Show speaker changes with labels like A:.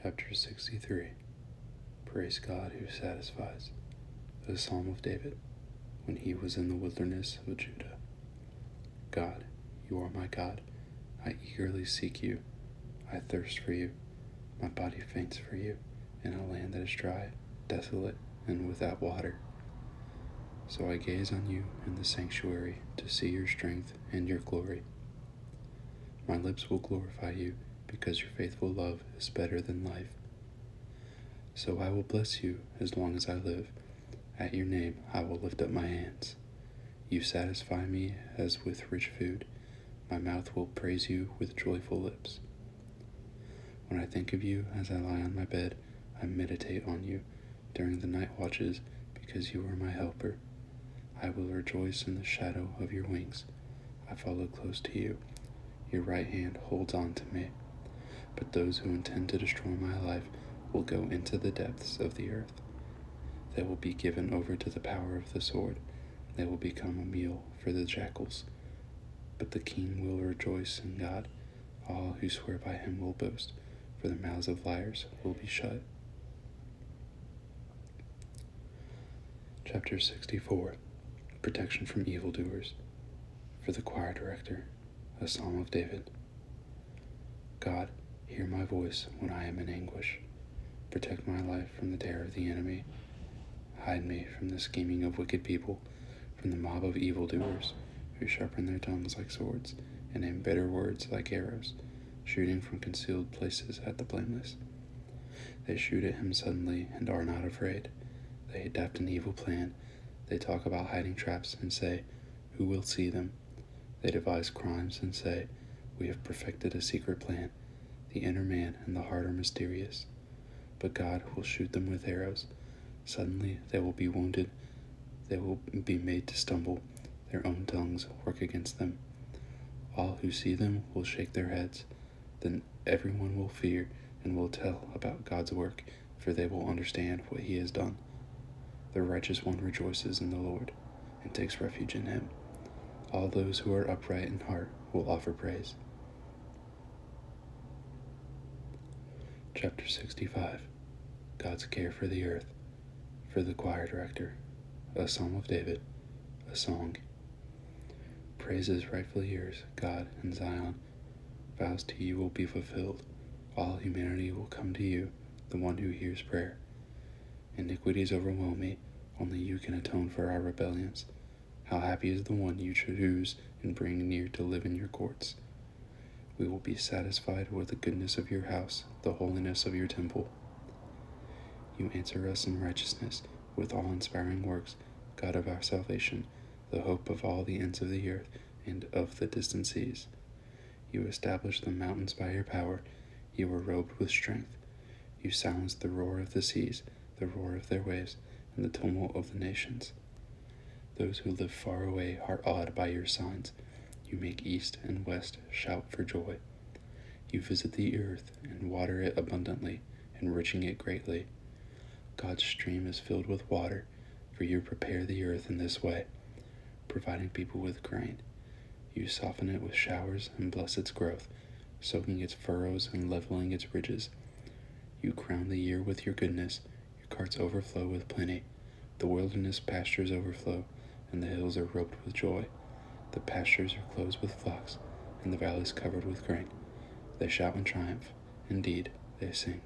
A: Chapter 63. Praise God who satisfies. A Psalm of David, when he was in the wilderness of Judah. God, you are my God. I eagerly seek you. I thirst for you. My body faints for you, in a land that is dry, desolate, and without water. So I gaze on you in the sanctuary to see your strength and your glory. My lips will glorify you, because your faithful love is better than life. So I will bless you as long as I live. At your name I will lift up my hands. You satisfy me as with rich food. My mouth will praise you with joyful lips. When I think of you as I lie on my bed, I meditate on you during the night watches, because you are my helper. I will rejoice in the shadow of your wings. I follow close to you. Your right hand holds on to me. But those who intend to destroy my life will go into the depths of the earth. They will be given over to the power of the sword. They will become a meal for the jackals. But the king will rejoice in God. All who swear by him will boast, for the mouths of liars will be shut. Chapter 64. Protection from evildoers. For the choir director, a Psalm of David. God, hear my voice when I am in anguish. Protect my life from the terror of the enemy. Hide me from the scheming of wicked people, from the mob of evildoers, who sharpen their tongues like swords and aim bitter words like arrows, shooting from concealed places at the blameless. They shoot at him suddenly and are not afraid. They adapt an evil plan. They talk about hiding traps and say, "Who will see them?" They devise crimes and say, "We have perfected a secret plan." The inner man and the heart are mysterious. But God will shoot them with arrows. Suddenly they will be wounded. They will be made to stumble. Their own tongues work against them. All who see them will shake their heads. Then everyone will fear and will tell about God's work, for they will understand what he has done. The righteous one rejoices in the Lord and takes refuge in him. All those who are upright in heart will offer praise. Chapter 65. God's care for the earth. For the choir director, a Psalm of David, a song. Praise is rightfully yours, God, in Zion. Vows to you will be fulfilled. All humanity will come to you, the one who hears prayer. Iniquities overwhelm me. Only you can atone for our rebellions. How happy is the one you choose and bring near to live in your courts. We will be satisfied with the goodness of your house, the holiness of your temple. You answer us in righteousness, with awe-inspiring works, God of our salvation, the hope of all the ends of the earth and of the distant seas. You establish the mountains by your power. You are robed with strength. You silence the roar of the seas, the roar of their waves, and the tumult of the nations. Those who live far away are awed by your signs. You make east and west shout for joy. You visit the earth and water it abundantly, enriching it greatly. God's stream is filled with water, for you prepare the earth in this way, providing people with grain. You soften it with showers and bless its growth, soaking its furrows and leveling its ridges. You crown the year with your goodness. Your carts overflow with plenty. The wilderness pastures overflow, and the hills are roped with joy. The pastures are closed with flocks, and the valleys covered with grain. They shout in triumph. Indeed, they sing.